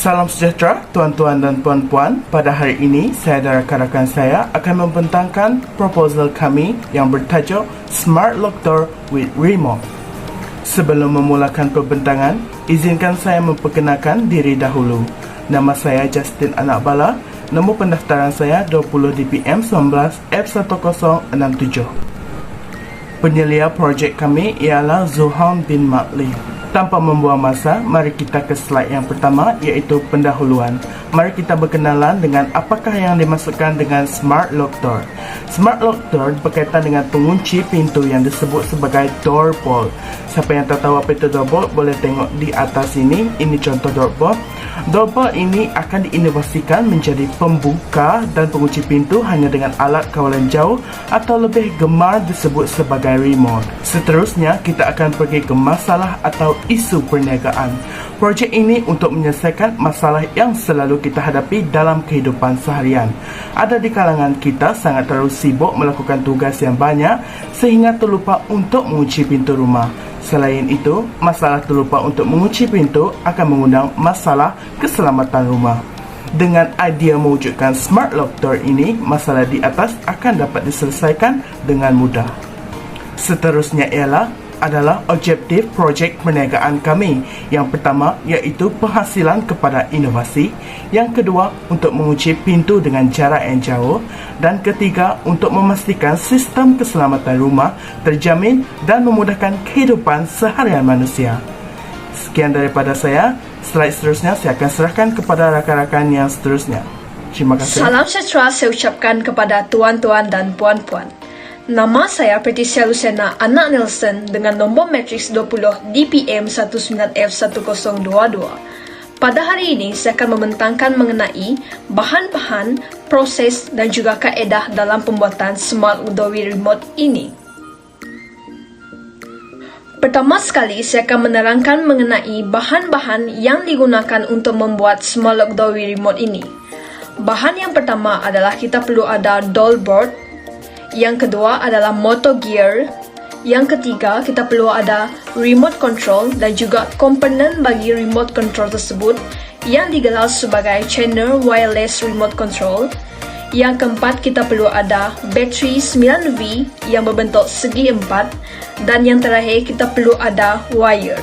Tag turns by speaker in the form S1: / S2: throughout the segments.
S1: Salam sejahtera tuan-tuan dan puan-puan. Pada hari ini, saya dan rakan-rakan saya akan membentangkan proposal kami yang bertajuk Smart Lock Door with Remote. Sebelum memulakan perbentangan, izinkan saya memperkenalkan diri dahulu. Nama saya Justin Anak Bala. Nombor pendaftaran saya 20 DPM 19 F1067. Penyelia projek kami ialah Zuhan bin Matli. Tanpa membuang masa, mari kita ke slide yang pertama, iaitu pendahuluan. Mari kita berkenalan dengan apakah yang dimaksudkan dengan Smart Lock Door. Smart Lock Door berkaitan dengan pengunci pintu yang disebut sebagai door bolt. Siapa yang tak tahu apa itu door bolt, boleh tengok di atas ini. Ini contoh door bolt. Door bolt ini akan diinovasikan menjadi pembuka dan pengunci pintu hanya dengan alat kawalan jauh atau lebih gemar disebut sebagai remote. Seterusnya, kita akan pergi ke masalah atau isu perniagaan. Projek ini untuk menyelesaikan masalah yang selalu kita hadapi dalam kehidupan seharian. Ada di kalangan kita sangat terlalu sibuk melakukan tugas yang banyak sehingga terlupa untuk mengunci pintu rumah. Selain itu, masalah terlupa untuk mengunci pintu akan mengundang masalah keselamatan rumah. Dengan idea mewujudkan Smart Lock Door ini, masalah di atas akan dapat diselesaikan dengan mudah. Seterusnya adalah objektif projek perniagaan kami. Yang pertama iaitu penghasilan kepada inovasi, yang kedua untuk mengunci pintu dengan jarak yang jauh, dan ketiga untuk memastikan sistem keselamatan rumah terjamin dan memudahkan kehidupan seharian manusia. Sekian daripada saya. Slide seterusnya saya akan serahkan kepada rakan-rakan yang seterusnya. Terima kasih.
S2: Salam sejahtera saya ucapkan kepada tuan-tuan dan puan-puan. Nama saya Patricia Lucena Anak Nelson dengan nombor matriks 20 DPM 19F1022. Pada hari ini, saya akan membentangkan mengenai bahan-bahan, proses dan juga kaedah dalam pembuatan Smart Lock Door with Remote ini. Pertama sekali, saya akan menerangkan mengenai bahan-bahan yang digunakan untuk membuat Smart Lock Door with Remote ini. Bahan yang pertama adalah kita perlu ada door bolt. Yang kedua adalah motor gear. Yang ketiga, kita perlu ada remote control dan juga komponen bagi remote control tersebut yang digelar sebagai channel wireless remote control. Yang keempat, kita perlu ada bateri 9V yang berbentuk segi empat. Dan yang terakhir, kita perlu ada wire.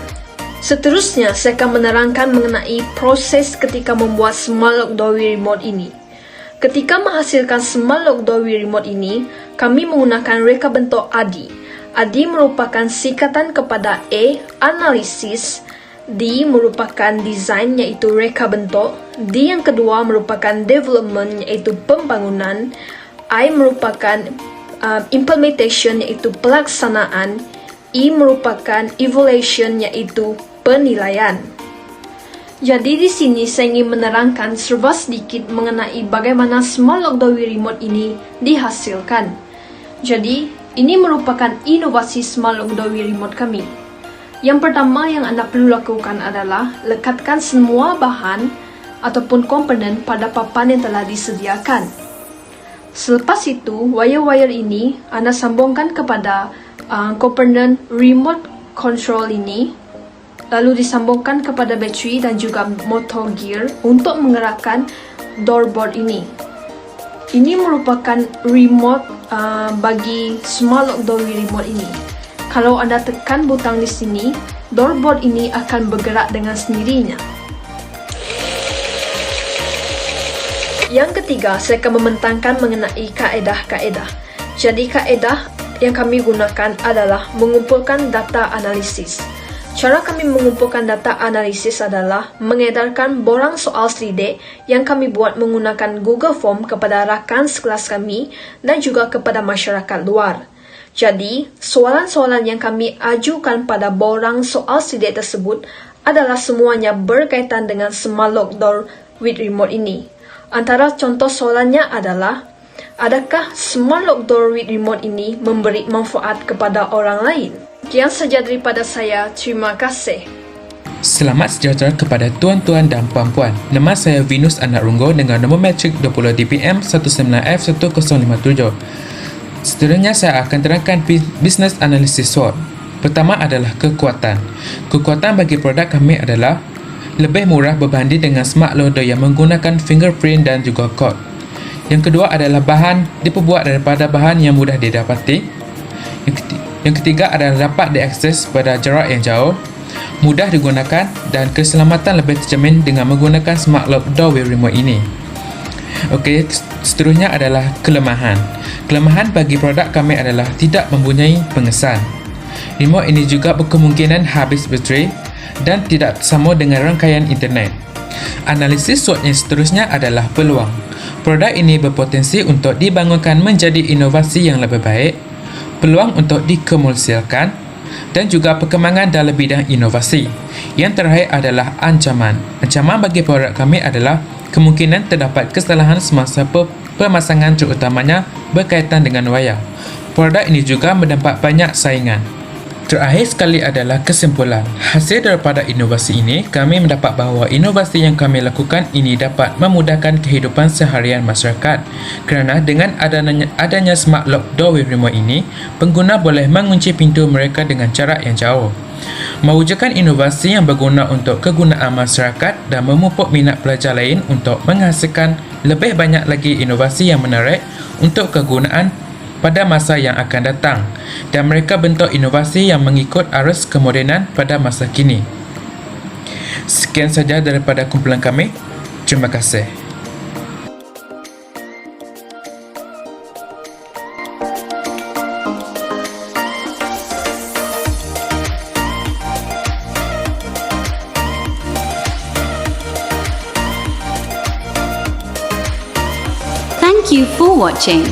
S2: Seterusnya, saya akan menerangkan mengenai proses ketika membuat Smart Lock Door with Remote ini. Ketika menghasilkan Smart Lock Door with Remote ini, kami menggunakan reka bentuk ADI. ADI merupakan singkatan kepada A, analisis, D merupakan design iaitu reka bentuk, D yang kedua merupakan development iaitu pembangunan, I merupakan implementation iaitu pelaksanaan, E merupakan evaluation iaitu penilaian. Jadi di sini saya ingin menerangkan serba sedikit mengenai bagaimana Smart Lock Door with Remote ini dihasilkan. Jadi, ini merupakan inovasi Smart Lock Door with Remote kami. Yang pertama yang anda perlu lakukan adalah lekatkan semua bahan ataupun komponen pada papan yang telah disediakan. Selepas itu, wire-wire ini anda sambungkan kepada komponen remote control ini. Lalu disambungkan kepada bateri dan juga motor gear untuk menggerakkan door bolt ini. Ini merupakan remote bagi Smart Lock Door with Remote ini. Kalau anda tekan butang di sini, door bolt ini akan bergerak dengan sendirinya. Yang ketiga, saya akan membentangkan mengenai kaedah-kaedah. Jadi kaedah yang kami gunakan adalah mengumpulkan data analisis. Cara kami mengumpulkan data analisis adalah mengedarkan borang soal selidik yang kami buat menggunakan Google Form kepada rakan sekelas kami dan juga kepada masyarakat luar. Jadi, soalan-soalan yang kami ajukan pada borang soal selidik tersebut adalah semuanya berkaitan dengan Smart Lock Door with Remote ini. Antara contoh soalannya adalah, adakah Smart Lock Door with Remote ini memberi manfaat kepada orang lain? Sekian saja daripada saya. Terima kasih.
S3: Selamat sejahtera kepada tuan-tuan dan puan-puan. Nama saya Venus Anak Runggo dengan nombor matrik 20 DPM 19F1057. Seterusnya saya akan terangkan business analysis SWOT. Pertama adalah kekuatan. Kekuatan bagi produk kami adalah lebih murah berbanding dengan smart loader yang menggunakan fingerprint dan juga kod. Yang kedua adalah bahan diperbuat daripada bahan yang mudah didapati. Yang ketiga adalah dapat diakses pada jarak yang jauh, mudah digunakan dan keselamatan lebih terjamin dengan menggunakan smart lock door with remote ini. Okey, seterusnya adalah kelemahan. Kelemahan bagi produk kami adalah tidak mempunyai pengesan. Remote ini juga berkemungkinan habis bateri dan tidak sama dengan rangkaian internet. Analisis SWOT yang seterusnya adalah peluang. Produk ini berpotensi untuk dibangunkan menjadi inovasi yang lebih baik, peluang untuk dikomersialkan dan juga perkembangan dalam bidang inovasi. Yang terakhir adalah ancaman. Ancaman bagi produk kami adalah kemungkinan terdapat kesalahan semasa pemasangan, terutamanya berkaitan dengan wayar. Produk ini juga mendapat banyak saingan. Terakhir sekali adalah kesimpulan. Hasil daripada inovasi ini, kami mendapat bahawa inovasi yang kami lakukan ini dapat memudahkan kehidupan seharian masyarakat. Kerana dengan adanya smart lock door with remote ini, pengguna boleh mengunci pintu mereka dengan jarak yang jauh. Mewujudkan inovasi yang berguna untuk kegunaan masyarakat dan memupuk minat pelajar lain untuk menghasilkan lebih banyak lagi inovasi yang menarik untuk kegunaan pada masa yang akan datang, dan mereka bentuk inovasi yang mengikut arus kemodenan pada masa kini. Sekian saja daripada kumpulan kami. Terima kasih.
S4: Thank you for watching.